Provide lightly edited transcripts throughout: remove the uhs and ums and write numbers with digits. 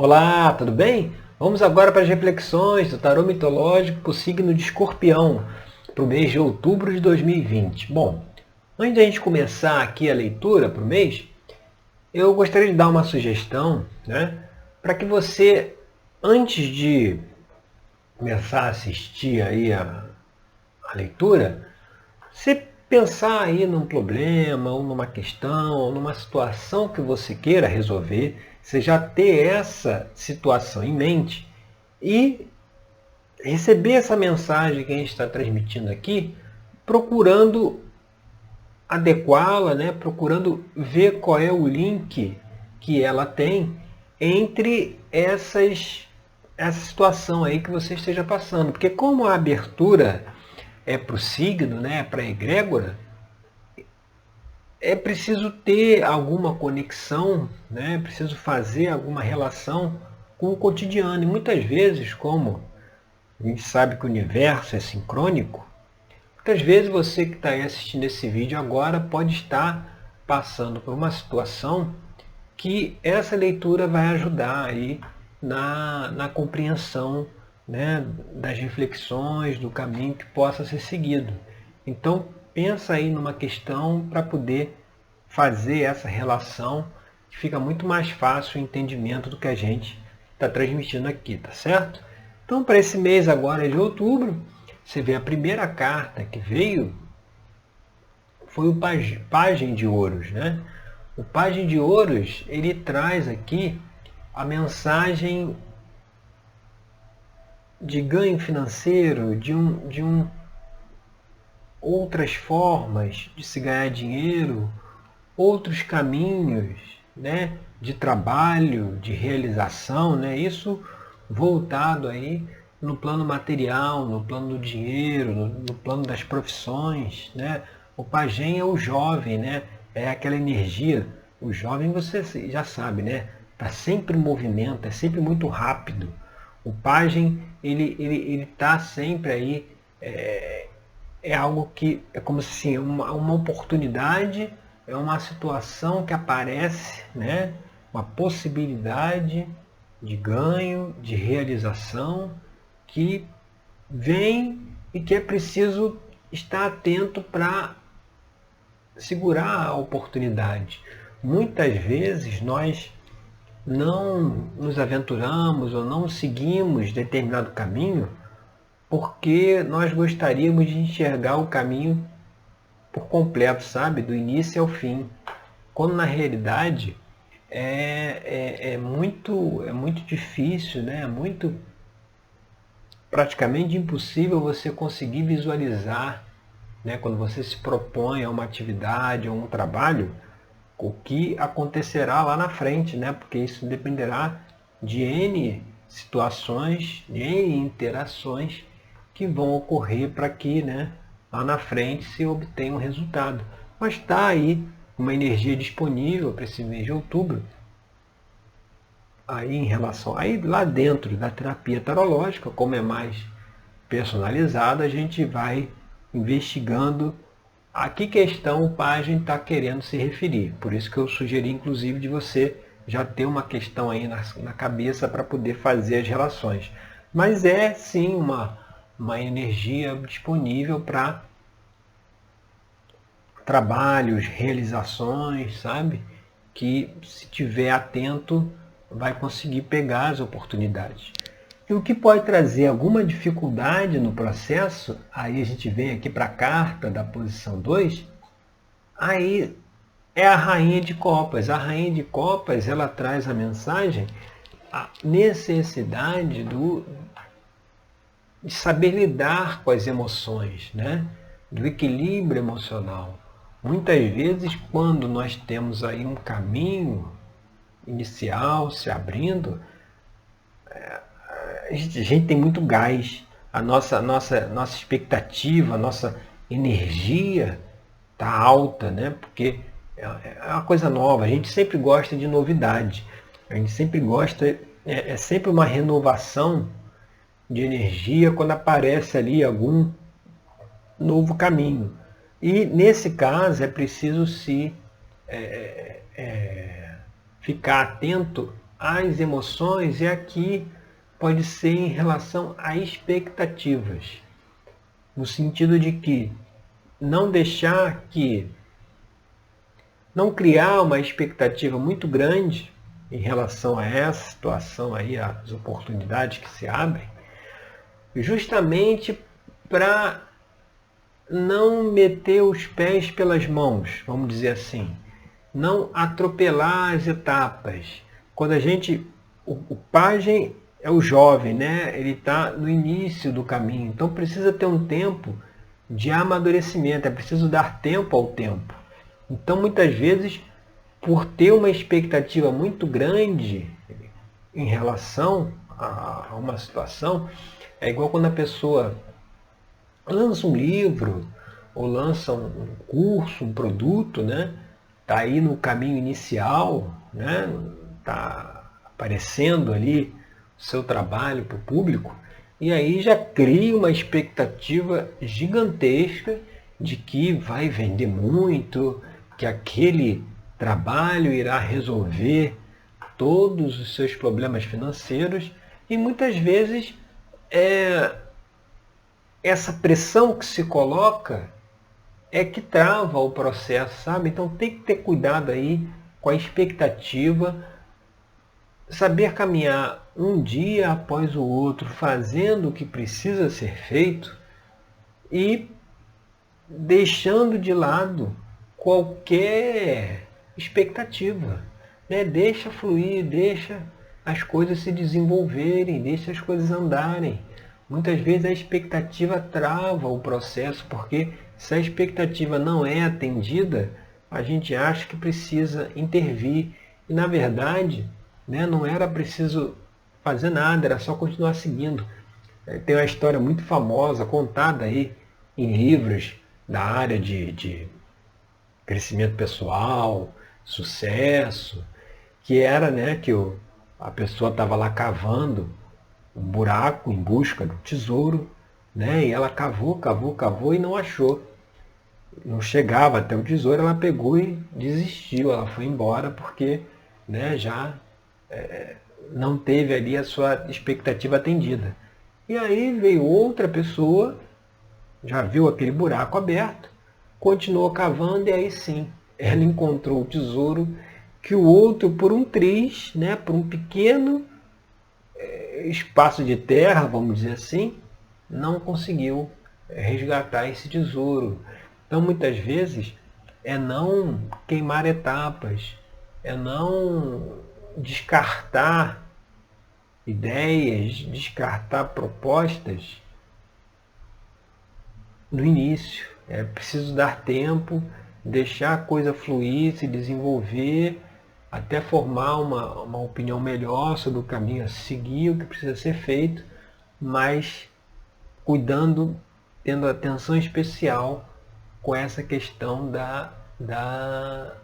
Olá, tudo bem? Vamos agora para as reflexões do tarô mitológico para o signo de Escorpião, para o mês de outubro de 2020. Bom, antes de a gente começar aqui a leitura para o mês, eu gostaria de dar uma sugestão, né, para que você, antes de começar a assistir aí a leitura, você pensar aí num problema, ou numa questão, ou numa situação que você queira resolver, você já ter essa situação em mente e receber essa mensagem que a gente está transmitindo aqui, procurando adequá-la, né? Procurando ver qual é o link que ela tem entre essa situação aí que você esteja passando. Porque como a abertura é para o signo, né? Para a egrégora, é preciso ter alguma conexão, né? É preciso fazer alguma relação com o cotidiano. E muitas vezes, como a gente sabe que o universo é sincrônico, muitas vezes você que está aí assistindo esse vídeo agora pode estar passando por uma situação que essa leitura vai ajudar aí na compreensão, né, das reflexões, do caminho que possa ser seguido. Então, pensa aí numa questão para poder fazer essa relação, que fica muito mais fácil o entendimento do que a gente está transmitindo aqui, tá certo? Então, para esse mês agora de outubro, você vê a primeira carta que veio foi o Pajem de Ouros, né? O Pajem de Ouros, ele traz aqui a mensagem de ganho financeiro, de outras formas de se ganhar dinheiro, outros caminhos, né, de trabalho, de realização, né? Isso voltado aí no plano material, no plano do dinheiro, no plano das profissões, né? O pajem é o jovem, né? É aquela energia. O jovem, você já sabe, né? Está sempre em movimento, é sempre muito rápido. O pajem, ele tá sempre aí, é algo que é como se assim, uma oportunidade, é uma situação que aparece, né? Uma possibilidade de ganho, de realização, que vem e que é preciso estar atento para segurar a oportunidade. Muitas vezes nós não nos aventuramos ou não seguimos determinado caminho porque nós gostaríamos de enxergar o caminho por completo, sabe? Do início ao fim. Quando na realidade é muito difícil, né? É muito praticamente impossível você conseguir visualizar, né? Quando você se propõe a uma atividade ou um trabalho, o que acontecerá lá na frente, né? Porque isso dependerá de N situações, de N interações que vão ocorrer para que, né, lá na frente se obtenha um resultado. Mas está aí uma energia disponível para esse mês de outubro, aí em relação, aí lá dentro da terapia tarológica, como é mais personalizada, a gente vai investigando a que questão o pajem está querendo se referir. Por isso que eu sugeri, inclusive, de você já ter uma questão aí na cabeça para poder fazer as relações. Mas é sim uma energia disponível para trabalhos, realizações, sabe? Que se tiver atento vai conseguir pegar as oportunidades. E o que pode trazer alguma dificuldade no processo, aí a gente vem aqui para a carta da posição 2, aí é a Rainha de Copas. A Rainha de Copas, ela traz a mensagem, a necessidade de saber lidar com as emoções, né? Do equilíbrio emocional. Muitas vezes, quando nós temos aí um caminho inicial se abrindo, a gente tem muito gás, a nossa expectativa, a nossa energia está alta, né? Porque é uma coisa nova, a gente sempre gosta de novidade, a gente sempre gosta, é sempre uma renovação de energia quando aparece ali algum novo caminho. E nesse caso é preciso se ficar atento às emoções, e aqui pode ser em relação a expectativas, no sentido de que não criar uma expectativa muito grande em relação a essa situação aí, as oportunidades que se abrem, justamente para não meter os pés pelas mãos, vamos dizer assim, não atropelar as etapas. Quando o pajem é o jovem, né? Ele está no início do caminho, então precisa ter um tempo de amadurecimento, é preciso dar tempo ao tempo. Então, muitas vezes, por ter uma expectativa muito grande em relação a uma situação, é igual quando a pessoa lança um livro ou lança um curso, um produto, né? Está aí no caminho inicial, né? Está aparecendo ali o seu trabalho para o público, e aí já cria uma expectativa gigantesca de que vai vender muito, que aquele trabalho irá resolver todos os seus problemas financeiros, e muitas vezes essa pressão que se coloca é que trava o processo, sabe? Então tem que ter cuidado aí com a expectativa, saber caminhar um dia após o outro, fazendo o que precisa ser feito e deixando de lado qualquer expectativa, né? Deixa fluir, deixa as coisas se desenvolverem, deixa as coisas andarem. Muitas vezes a expectativa trava o processo, porque se a expectativa não é atendida, a gente acha que precisa intervir. E na verdade, né, não era preciso fazer nada, era só continuar seguindo. Tem uma história muito famosa, contada aí em livros da área de crescimento pessoal, sucesso, que era, né, que a pessoa estava lá cavando um buraco em busca do tesouro, né, e ela cavou, cavou, cavou e não achou. Não chegava até o tesouro, ela pegou e desistiu, ela foi embora porque, né, já não teve ali a sua expectativa atendida. E aí veio outra pessoa, já viu aquele buraco aberto, continuou cavando e aí sim, ela encontrou o tesouro que o outro, por um triz, né, por um pequeno espaço de terra, vamos dizer assim, não conseguiu resgatar esse tesouro. Então, muitas vezes, é não queimar etapas, é não descartar ideias, descartar propostas no início. É preciso dar tempo, deixar a coisa fluir, se desenvolver, até formar uma opinião melhor sobre o caminho a seguir, o que precisa ser feito, mas cuidando, tendo atenção especial com essa questão da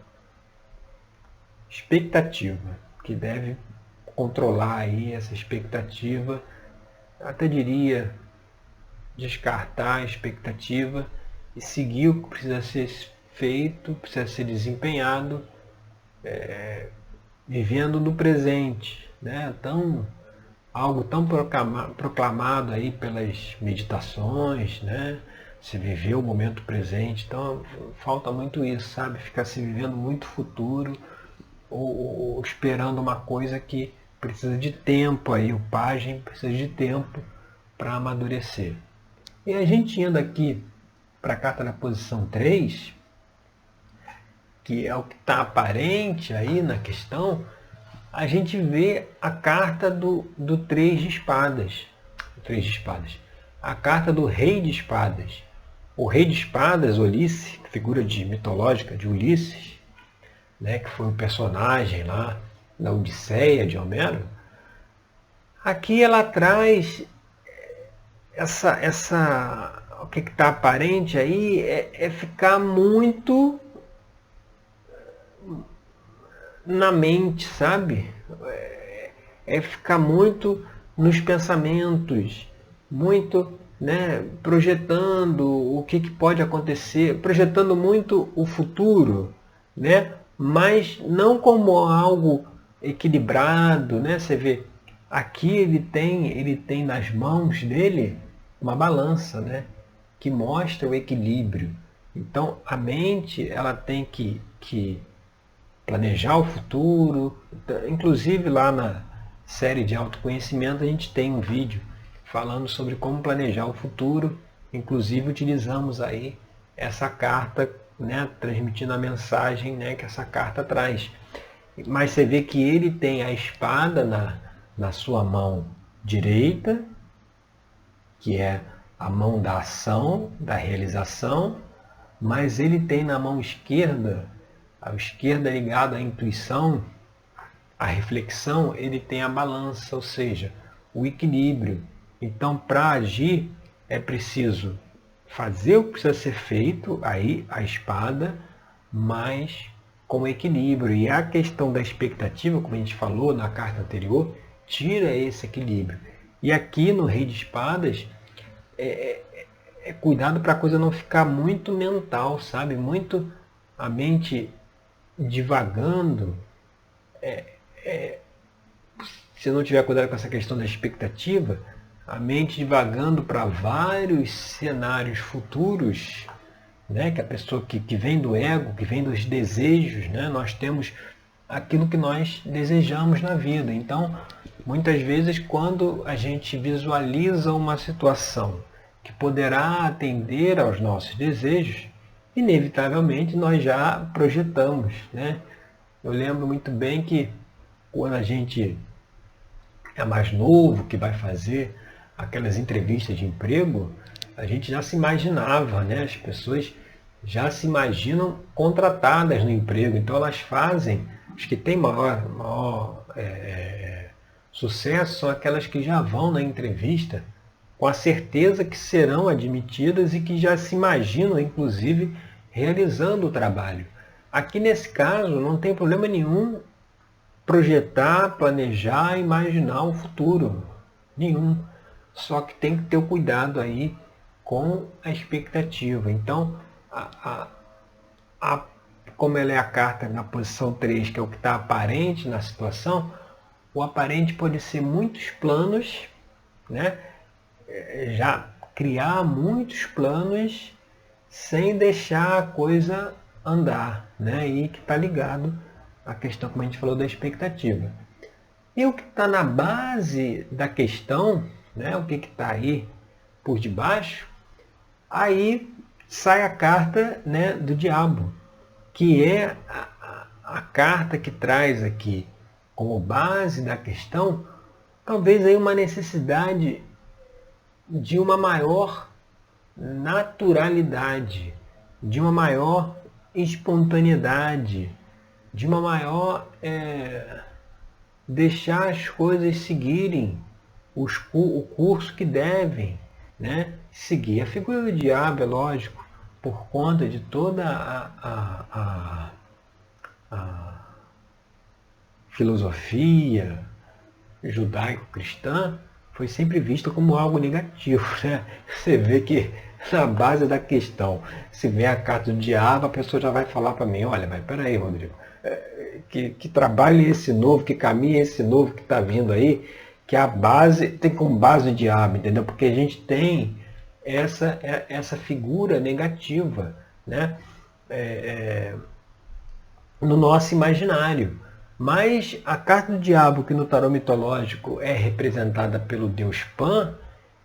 expectativa, que deve controlar aí essa expectativa, até diria descartar a expectativa e seguir o que precisa ser feito, precisa ser desempenhado, vivendo no presente, né? Algo tão proclamado aí pelas meditações, né? Se viver o momento presente, então falta muito isso, sabe? Ficar se vivendo muito futuro ou esperando uma coisa que precisa de tempo aí, o pajem precisa de tempo para amadurecer. E a gente indo aqui para a carta da posição 3, que é o que está aparente aí na questão, a gente vê a carta do 3 de espadas. O 3 de espadas. A carta do rei de espadas. O rei de espadas, Ulisses, figura mitológica de Ulisses, né, que foi um personagem lá da Odisseia de Homero. Aqui ela traz o que está aparente aí é ficar muito na mente, sabe? É ficar muito nos pensamentos, muito, né, projetando o que pode acontecer, projetando muito o futuro, né? Mas não como algo equilibrado, né? Você vê, aqui ele tem nas mãos dele uma balança, né? Que mostra o equilíbrio. Então, a mente, ela tem que planejar o futuro. Inclusive, lá na série de autoconhecimento, a gente tem um vídeo falando sobre como planejar o futuro. Inclusive, utilizamos aí essa carta, né, transmitindo a mensagem, né, que essa carta traz. Mas você vê que ele tem a espada na sua mão direita, que é a mão da ação, da realização, mas ele tem na mão esquerda, a esquerda ligada à intuição, à reflexão, ele tem a balança, ou seja, o equilíbrio. Então, para agir, é preciso fazer o que precisa ser feito, aí a espada, mas com equilíbrio. E a questão da expectativa, como a gente falou na carta anterior, tira esse equilíbrio. E aqui no Rei de Espadas, é cuidado para a coisa não ficar muito mental, sabe? Muito a mente divagando. Se não tiver cuidado com essa questão da expectativa, a mente divagando para vários cenários futuros, né? Que a pessoa que vem do ego, que vem dos desejos, né? Nós temos aquilo que nós desejamos na vida. Então, muitas vezes, quando a gente visualiza uma situação que poderá atender aos nossos desejos, inevitavelmente nós já projetamos, né? Eu lembro muito bem que quando a gente é mais novo, que vai fazer aquelas entrevistas de emprego, a gente já se imaginava, né? As pessoas já se imaginam contratadas no emprego, então elas fazem, as que têm maior sucesso são aquelas que já vão na entrevista com a certeza que serão admitidas e que já se imaginam, inclusive, realizando o trabalho. Aqui nesse caso não tem problema nenhum projetar, planejar, imaginar um futuro. Nenhum. Só que tem que ter o cuidado aí com a expectativa. Então, como ela é a carta na posição 3, que é o que está aparente na situação, o aparente pode ser muitos planos, né? Já criar muitos planos sem deixar a coisa andar, né? E que está ligado à questão, como a gente falou, da expectativa. E o que está na base da questão, né? O que está aí por debaixo, aí sai a carta, né, do diabo, que é a carta que traz aqui como base da questão, talvez aí uma necessidade de uma maior naturalidade, de uma maior espontaneidade, de uma maior deixar as coisas seguirem o curso que devem, né? Seguir. A figura do diabo, é lógico, por conta de toda a filosofia judaico-cristã, foi sempre vista como algo negativo, né? Você vê que na base da questão, se vem a carta do diabo, a pessoa já vai falar para mim, olha, mas peraí, Rodrigo, que trabalho é esse novo, que caminho é esse novo que está vindo aí, que a base tem como base o diabo, entendeu? Porque a gente tem essa figura negativa, né? No nosso imaginário. Mas a carta do diabo, que no tarô mitológico é representada pelo deus Pan,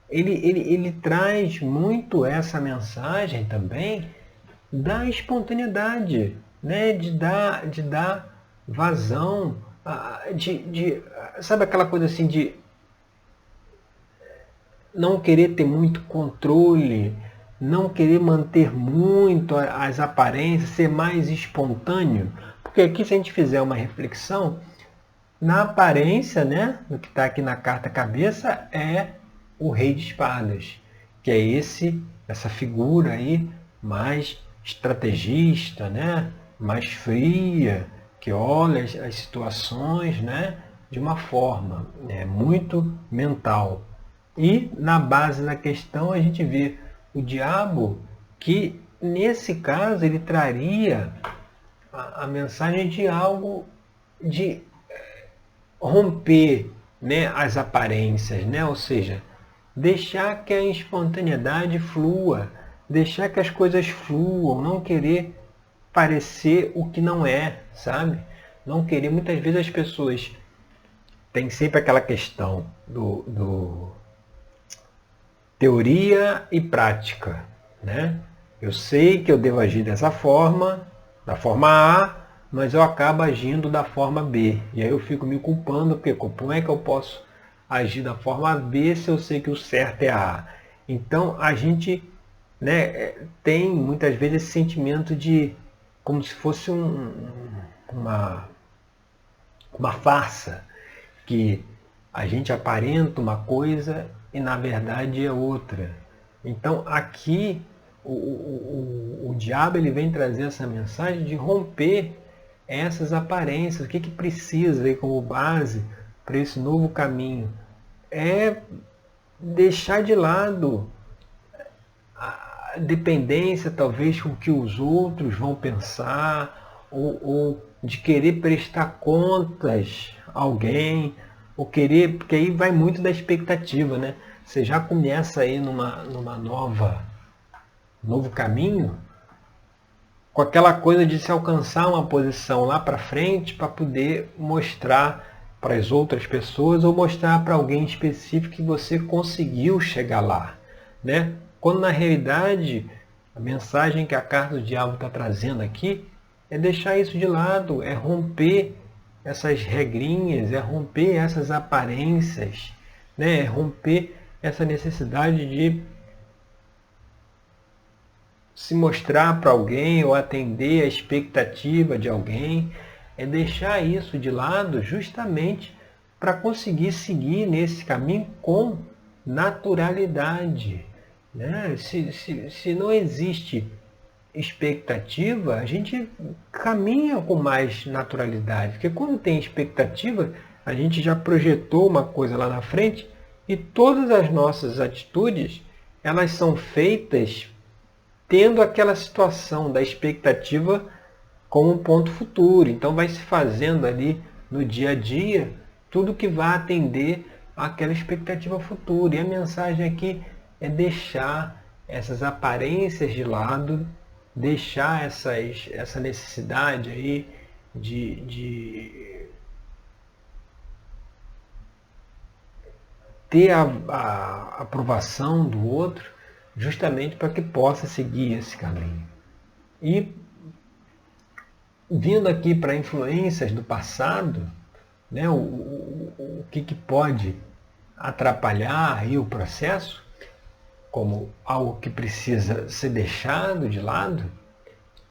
ele traz muito essa mensagem também da espontaneidade, né? de dar vazão, sabe aquela coisa assim de não querer ter muito controle, não querer manter muito as aparências, ser mais espontâneo. Porque aqui, se a gente fizer uma reflexão, na aparência, né, no que está aqui na carta cabeça, é o Rei de Espadas, que é essa figura aí mais estrategista, né, mais fria, que olha as situações, né, de uma forma muito mental. E na base da questão a gente vê o diabo que, nesse caso, ele traria a mensagem de algo de romper, né, as aparências, né? Ou seja, deixar que a espontaneidade flua, deixar que as coisas fluam, não querer parecer o que não é, sabe? Não querer, muitas vezes as pessoas têm sempre aquela questão do teoria e prática, né? Eu sei que eu devo agir dessa forma, da forma A, mas eu acabo agindo da forma B. E aí eu fico me culpando, porque como é que eu posso agir da forma B se eu sei que o certo é A? Então a gente, né, tem muitas vezes esse sentimento de como se fosse uma farsa, que a gente aparenta uma coisa e na verdade é outra. Então aqui o diabo ele vem trazer essa mensagem de romper essas aparências. O que precisa aí como base para esse novo caminho? É deixar de lado a dependência talvez com o que os outros vão pensar, ou de querer prestar contas a alguém, ou querer, porque aí vai muito da expectativa, né? Você já começa aí numa novo caminho, com aquela coisa de se alcançar uma posição lá para frente para poder mostrar para as outras pessoas ou mostrar para alguém específico que você conseguiu chegar lá, né? Quando na realidade a mensagem que a carta do diabo está trazendo aqui é deixar isso de lado, é romper essas regrinhas, é romper essas aparências, né? É romper essa necessidade de se mostrar para alguém ou atender a expectativa de alguém, é deixar isso de lado justamente para conseguir seguir nesse caminho com naturalidade, né? Se não existe expectativa, a gente caminha com mais naturalidade, porque quando tem expectativa, a gente já projetou uma coisa lá na frente e todas as nossas atitudes, elas são feitas tendo aquela situação da expectativa como um ponto futuro. Então vai se fazendo ali no dia a dia tudo que vai atender àquela expectativa futura. E a mensagem aqui é deixar essas aparências de lado, deixar essa necessidade aí de ter a aprovação do outro, justamente para que possa seguir esse caminho. E vindo aqui para influências do passado, né, o que pode atrapalhar aí o processo, como algo que precisa ser deixado de lado,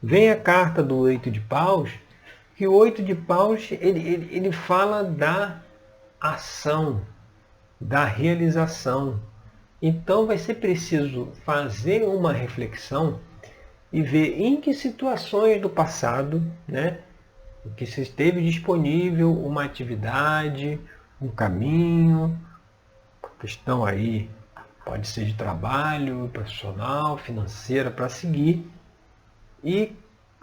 vem a carta do 8 de paus, que o 8 de paus ele fala da ação, da realização. Então vai ser preciso fazer uma reflexão e ver em que situações do passado, né, que se esteve disponível uma atividade, um caminho, questão aí pode ser de trabalho, profissional, financeira para seguir, e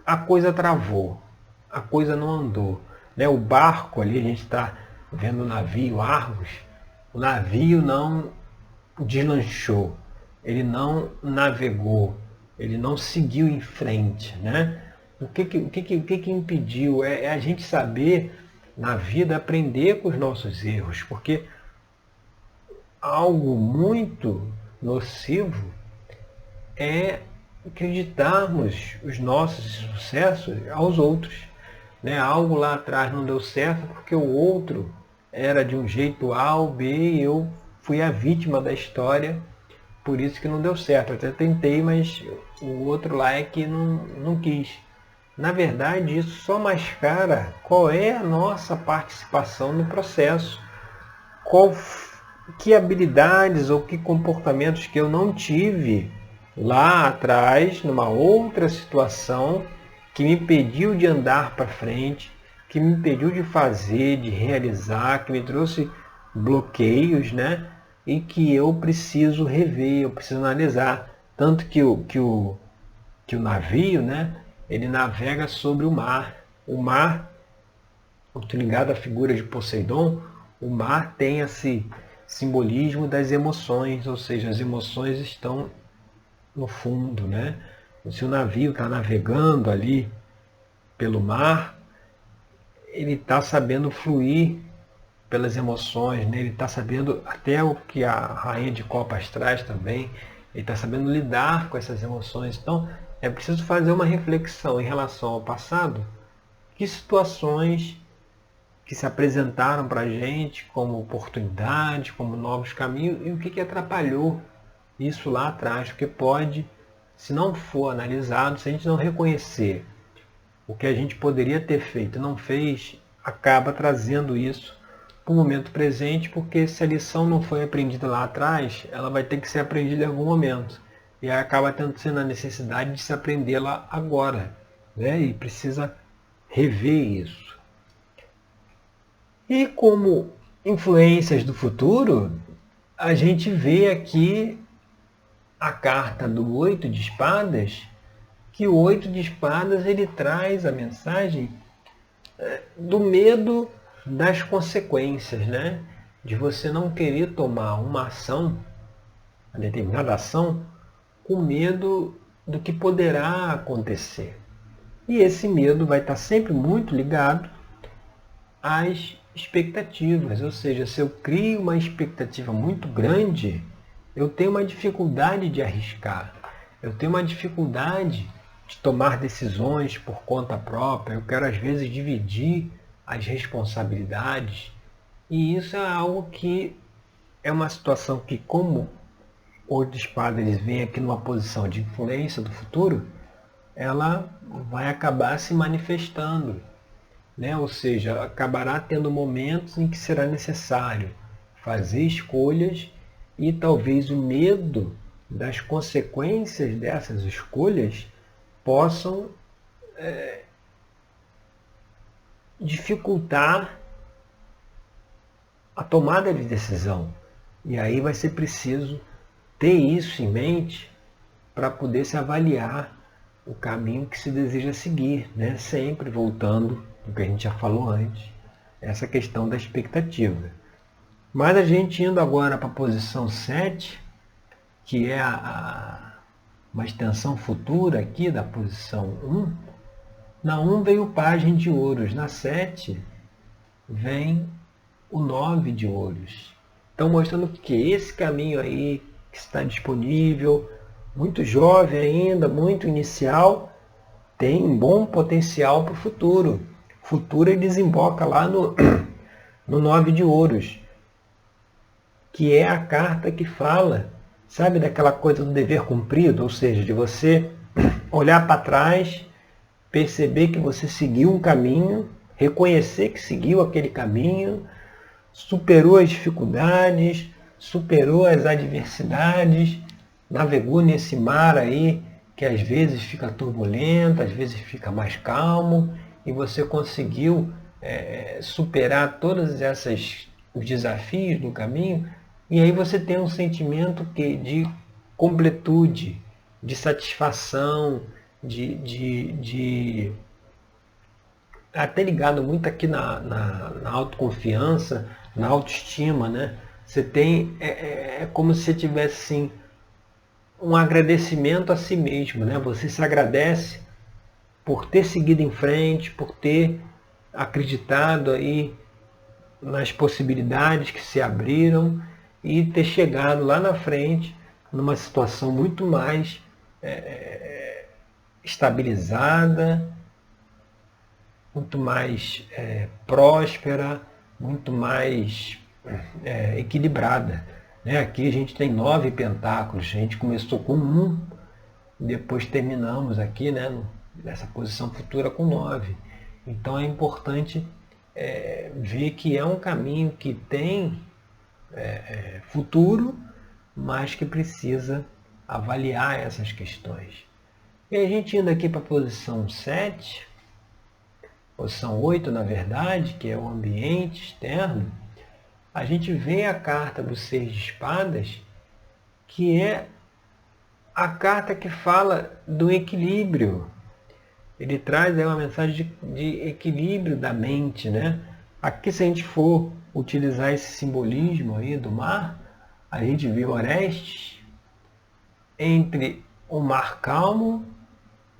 a coisa travou, a coisa não andou, né? O barco ali, a gente está vendo o navio Argos, o navio não deslanchou, ele não navegou, ele não seguiu em frente, né? O que impediu? É a gente saber na vida aprender com os nossos erros, porque algo muito nocivo é acreditarmos os nossos sucessos aos outros, né? Algo lá atrás não deu certo porque o outro era de um jeito A ou B e eu fui a vítima da história, por isso que não deu certo. Eu até tentei, mas o outro lá é que não quis. Na verdade, isso só mascara qual é a nossa participação no processo. Que habilidades ou que comportamentos que eu não tive lá atrás, numa outra situação, que me impediu de andar para frente, que me impediu de fazer, de realizar, que me trouxe bloqueios, né? E que eu preciso rever, eu preciso analisar. Tanto que o navio, né? Ele navega sobre o mar. O mar, muito ligado à figura de Poseidon, o mar tem esse simbolismo das emoções, ou seja, as emoções estão no fundo, né? Se o navio está navegando ali pelo mar, ele está sabendo fluir pelas emoções, né? Ele está sabendo, até o que a rainha de copas traz também, ele está sabendo lidar com essas emoções. Então, é preciso fazer uma reflexão em relação ao passado, que situações que se apresentaram para a gente como oportunidades, como novos caminhos, e o que atrapalhou isso lá atrás, porque pode, se não for analisado, se a gente não reconhecer o que a gente poderia ter feito e não fez, acaba trazendo isso para o momento presente, porque se a lição não foi aprendida lá atrás, ela vai ter que ser aprendida em algum momento. E aí acaba sendo a necessidade de se aprendê-la agora, né? E precisa rever isso. E como influências do futuro, a gente vê aqui a carta do 8 de espadas, que o 8 de espadas ele traz a mensagem do medo das consequências, né? De você não querer tomar uma ação, uma determinada ação, com medo do que poderá acontecer. E esse medo vai estar sempre muito ligado às expectativas, ou seja, se eu crio uma expectativa muito grande, eu tenho uma dificuldade de arriscar, eu tenho uma dificuldade de tomar decisões por conta própria, eu quero às vezes dividir as responsabilidades, e isso é algo que é uma situação que, como o de espada eles vêm aqui numa posição de influência do futuro, ela vai acabar se manifestando, né? Ou seja, acabará tendo momentos em que será necessário fazer escolhas e talvez o medo das consequências dessas escolhas possam dificultar a tomada de decisão. E aí vai ser preciso ter isso em mente para poder se avaliar o caminho que se deseja seguir, né? Sempre voltando ao que a gente já falou antes, essa questão da expectativa. Mas a gente indo agora para a posição 7, que é uma extensão futura aqui da posição 1, na 1 veio o pajem de ouros, na 7 vem o 9 de ouros. Então mostrando que esse caminho aí que está disponível, muito jovem ainda, muito inicial, tem um bom potencial para o futuro. O futuro ele desemboca lá no 9 de ouros, que é a carta que fala, sabe, daquela coisa do dever cumprido, ou seja, de você olhar para trás, perceber que você seguiu um caminho, reconhecer que seguiu aquele caminho, superou as dificuldades, superou as adversidades, navegou nesse mar aí que às vezes fica turbulento, às vezes fica mais calmo, e você conseguiu superar todos os desafios do caminho, e aí você tem um sentimento de completude, de satisfação, até ligado muito aqui na autoconfiança, na autoestima, né? Você tem, como se você tivesse assim, um agradecimento a si mesmo, né? Você se agradece por ter seguido em frente, por ter acreditado aí nas possibilidades que se abriram e ter chegado lá na frente numa situação muito mais estabilizada, muito mais próspera, muito mais equilibrada. Né? Aqui a gente tem 9 pentáculos, a gente começou com 1, depois terminamos aqui, né, nessa posição futura com 9. Então é importante ver que é um caminho que tem futuro, mas que precisa avaliar essas questões. E a gente indo aqui para a posição 7, posição 8 na verdade, que é o ambiente externo, a gente vê a carta do 6 de espadas, que é a carta que fala do equilíbrio. Ele traz aí uma mensagem de equilíbrio da mente, né? Aqui, se a gente for utilizar esse simbolismo aí do mar, a gente vê Orestes entre o mar calmo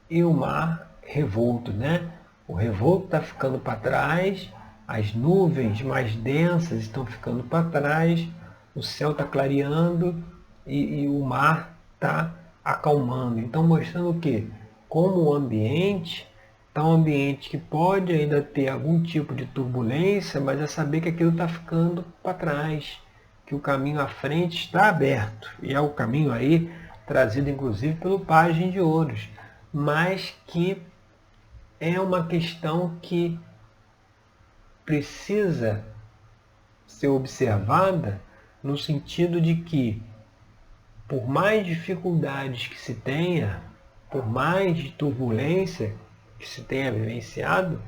e o mar revolto, né? O revolto está ficando para trás, as nuvens mais densas estão ficando para trás, o céu está clareando e o mar está acalmando. Então, mostrando o quê? Como o ambiente está um ambiente que pode ainda ter algum tipo de turbulência, mas é saber que aquilo está ficando para trás, que o caminho à frente está aberto. E é o caminho aí trazido inclusive pelo Pajem de Ouros, mas que é uma questão que precisa ser observada no sentido de que, por mais dificuldades que se tenha, por mais turbulência que se tenha vivenciado,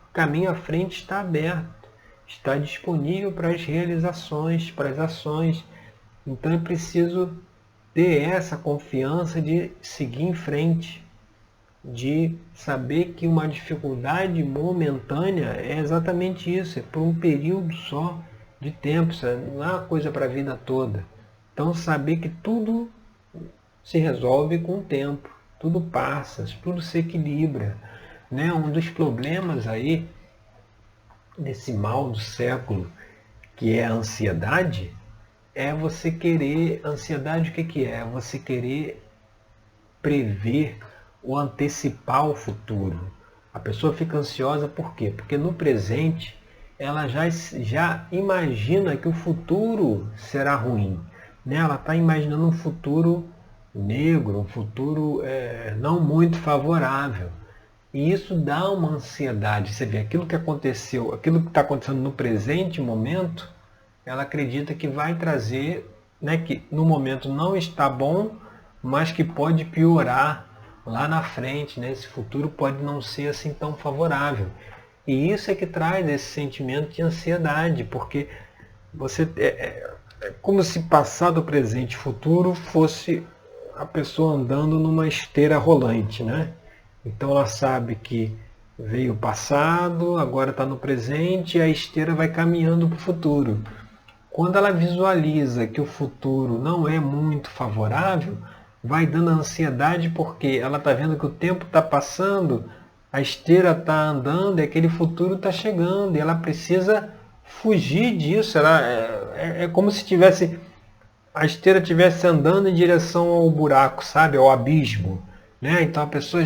o caminho à frente está aberto, está disponível para as realizações, para as ações. Então é preciso ter essa confiança de seguir em frente, de saber que uma dificuldade momentânea é exatamente isso, é por um período só de tempo, não é uma coisa para a vida toda. Então saber que tudo se resolve com o tempo, tudo passa, tudo se equilibra. Né? Um dos problemas aí desse mal do século, que é a ansiedade, é você querer, ansiedade o que é? Você querer prever ou antecipar o futuro. A pessoa fica ansiosa por quê? Porque no presente ela já imagina que o futuro será ruim. Né? Ela está imaginando um futuro negro, um futuro não muito favorável. E isso dá uma ansiedade. Você vê aquilo que aconteceu, aquilo que está acontecendo no presente momento, ela acredita que vai trazer, né, que no momento não está bom, mas que pode piorar lá na frente, né? Esse futuro pode não ser assim tão favorável. E isso é que traz esse sentimento de ansiedade, porque você é como se passado, presente e futuro fosse a pessoa andando numa esteira rolante, né? Então ela sabe que veio o passado, agora está no presente e a esteira vai caminhando para o futuro. Quando ela visualiza que o futuro não é muito favorável, vai dando ansiedade porque ela está vendo que o tempo está passando, a esteira está andando e aquele futuro está chegando e ela precisa fugir disso. É como se a esteira estivesse andando em direção ao buraco, sabe, ao abismo. Né? Então a pessoa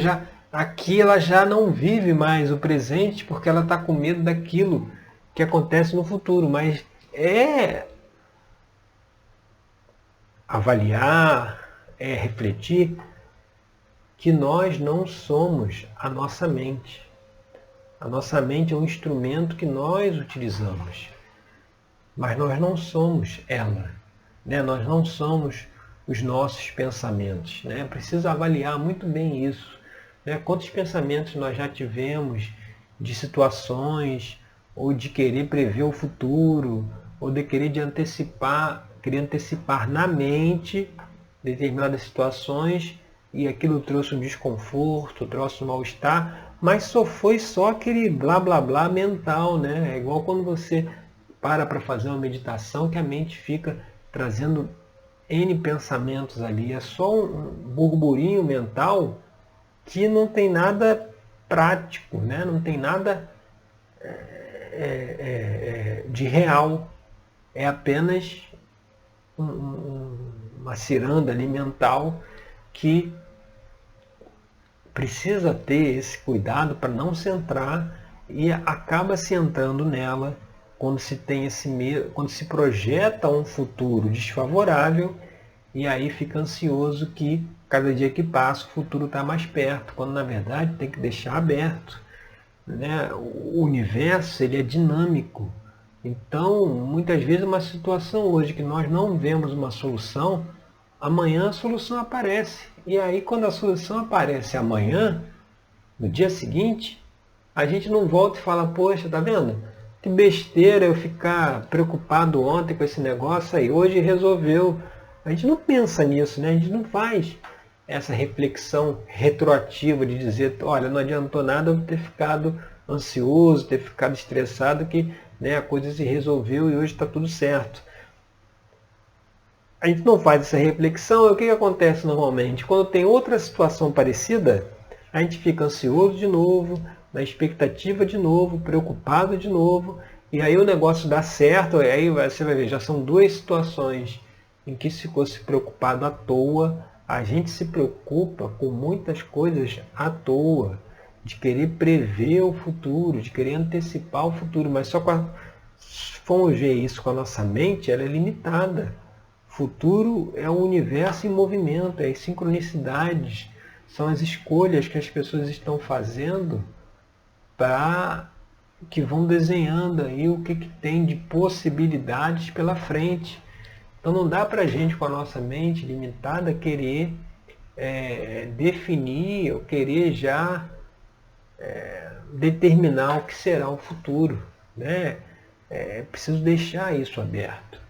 aqui ela já não vive mais o presente porque ela está com medo daquilo que acontece no futuro, mas é avaliar, é refletir que nós não somos a nossa mente. A nossa mente é um instrumento que nós utilizamos, mas nós não somos ela. Né? Nós não somos os nossos pensamentos. Né? Precisa avaliar muito bem isso. Né? Quantos pensamentos nós já tivemos de situações, ou de querer prever o futuro, ou de querer antecipar na mente determinadas situações e aquilo trouxe um desconforto, trouxe um mal-estar, mas foi só aquele blá blá blá mental, né? É igual quando você para fazer uma meditação que a mente fica trazendo N pensamentos ali, é só um burburinho mental que não tem nada prático, né? Não tem nada de real, é apenas uma ciranda ali mental que precisa ter esse cuidado para não se entrar e acaba se entrando nela quando se tem esse medo, quando se projeta um futuro desfavorável e aí fica ansioso que cada dia que passa o futuro está mais perto, quando na verdade tem que deixar aberto. Né? O universo ele é dinâmico. Então, muitas vezes uma situação hoje que nós não vemos uma solução, amanhã a solução aparece. E aí quando a solução aparece amanhã, no dia seguinte, a gente não volta e fala, poxa, tá vendo? Que besteira eu ficar preocupado ontem com esse negócio aí, hoje resolveu. A gente não pensa nisso, né? A gente não faz essa reflexão retroativa de dizer, olha, não adiantou nada eu ter ficado ansioso, ter ficado estressado, que né? A coisa se resolveu e hoje está tudo certo. A gente não faz essa reflexão, e o que acontece normalmente? Quando tem outra situação parecida, a gente fica ansioso de novo, na expectativa de novo, preocupado de novo, e aí o negócio dá certo, e aí você vai ver, já são duas situações em que se ficou se preocupado à toa. A gente se preocupa com muitas coisas à toa, de querer prever o futuro, de querer antecipar o futuro, mas se formos ver isso com a nossa mente, ela é limitada. Futuro é o universo em movimento, é as sincronicidades, são as escolhas que as pessoas estão fazendo para que vão desenhando aí o que tem de possibilidades pela frente. Então não dá para a gente, com a nossa mente limitada, querer definir ou querer já determinar o que será o futuro, né? É preciso deixar isso aberto.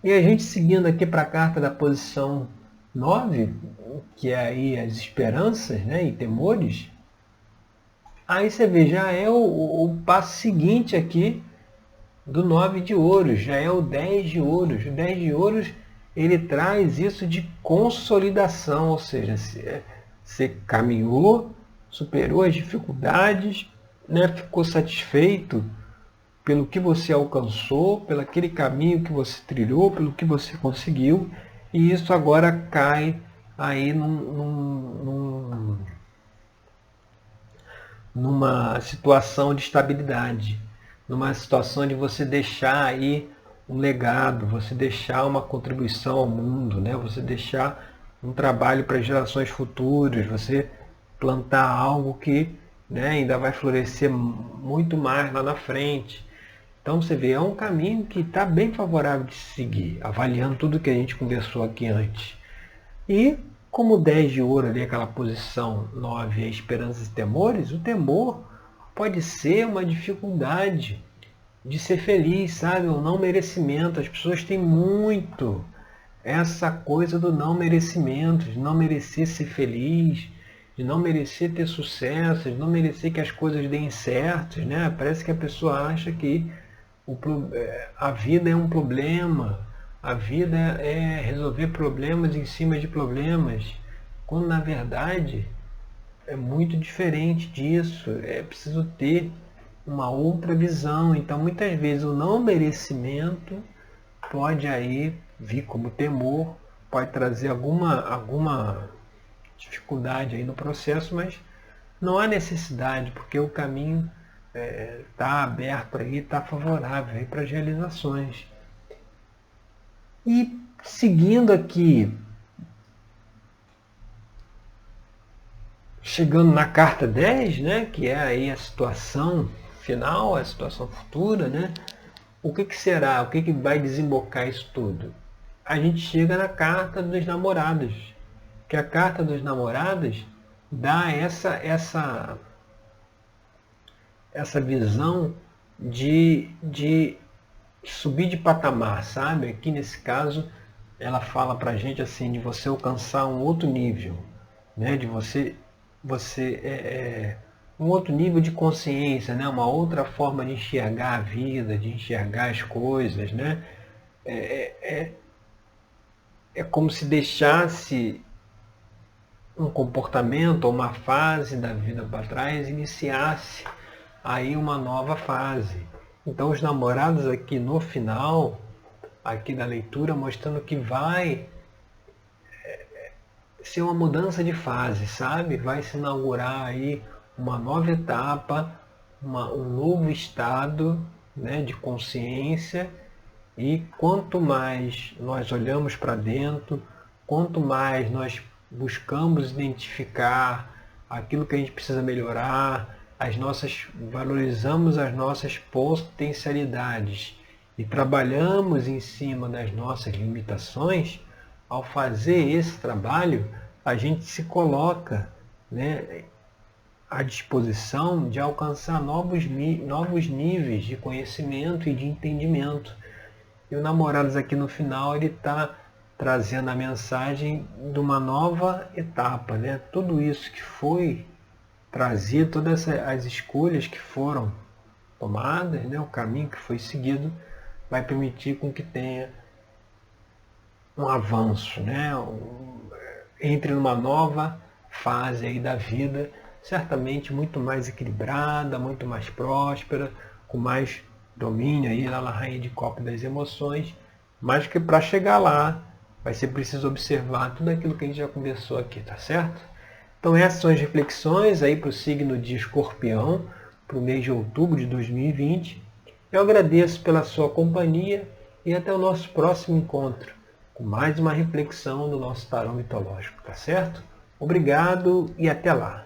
E a gente seguindo aqui para a carta da posição 9, que é aí as esperanças, né, e temores, aí você vê, já é o passo seguinte aqui do 9 de ouros, já é o 10 de ouros. O 10 de ouros, ele traz isso de consolidação, ou seja, você caminhou, superou as dificuldades, né, ficou satisfeito pelo que você alcançou, pelo aquele caminho que você trilhou, pelo que você conseguiu, e isso agora cai aí numa situação de estabilidade, numa situação de você deixar aí um legado, você deixar uma contribuição ao mundo, né? Você deixar um trabalho para gerações futuras, você plantar algo que, né, ainda vai florescer muito mais lá na frente. Então você vê, é um caminho que está bem favorável de seguir, avaliando tudo que a gente conversou aqui antes. E como o 10 de ouro ali, aquela posição 9 é esperanças e temores, o temor pode ser uma dificuldade de ser feliz, sabe? Um não merecimento. As pessoas têm muito essa coisa do não merecimento, de não merecer ser feliz, de não merecer ter sucesso, de não merecer que as coisas deem certo, né? Parece que a pessoa acha que a vida é um problema, a vida é resolver problemas em cima de problemas, quando na verdade é muito diferente disso. É preciso ter uma outra visão. Então muitas vezes o não merecimento pode aí vir como temor, pode trazer alguma dificuldade aí no processo, mas não há necessidade, porque o caminho está aberto aí, está favorável aí para as realizações. E seguindo aqui, chegando na carta 10, né, que é aí a situação final, a situação futura, né? O que será? O que vai desembocar isso tudo? A gente chega na carta dos namorados, que a carta dos namorados dá essa visão de subir de patamar, sabe? Aqui nesse caso, ela fala pra gente assim, de você alcançar um outro nível, né? De você um outro nível de consciência, né? Uma outra forma de enxergar a vida, de enxergar as coisas, né? É como se deixasse um comportamento ou uma fase da vida para trás, iniciasse aí uma nova fase. Então os namorados aqui no final, aqui da leitura, mostrando que vai ser uma mudança de fase, sabe? Vai se inaugurar aí uma nova etapa, um novo estado, né, de consciência. E quanto mais nós olhamos para dentro, quanto mais nós buscamos identificar aquilo que a gente precisa melhorar, valorizamos as nossas potencialidades e trabalhamos em cima das nossas limitações, ao fazer esse trabalho, a gente se coloca, né, à disposição de alcançar novos níveis de conhecimento e de entendimento. E o Namorados aqui no final, ele está trazendo a mensagem de uma nova etapa, né? Tudo isso que foi trazido, todas as escolhas que foram tomadas, né, o caminho que foi seguido, vai permitir com que tenha um avanço, né, entre numa nova fase aí da vida, certamente muito mais equilibrada, muito mais próspera, com mais domínio aí na rainha de copas das emoções, mas que para chegar lá vai ser preciso observar tudo aquilo que a gente já conversou aqui, tá certo? Então essas são as reflexões aí para o signo de Escorpião, para o mês de outubro de 2020. Eu agradeço pela sua companhia e até o nosso próximo encontro, com mais uma reflexão do nosso tarô mitológico, tá certo? Obrigado e até lá!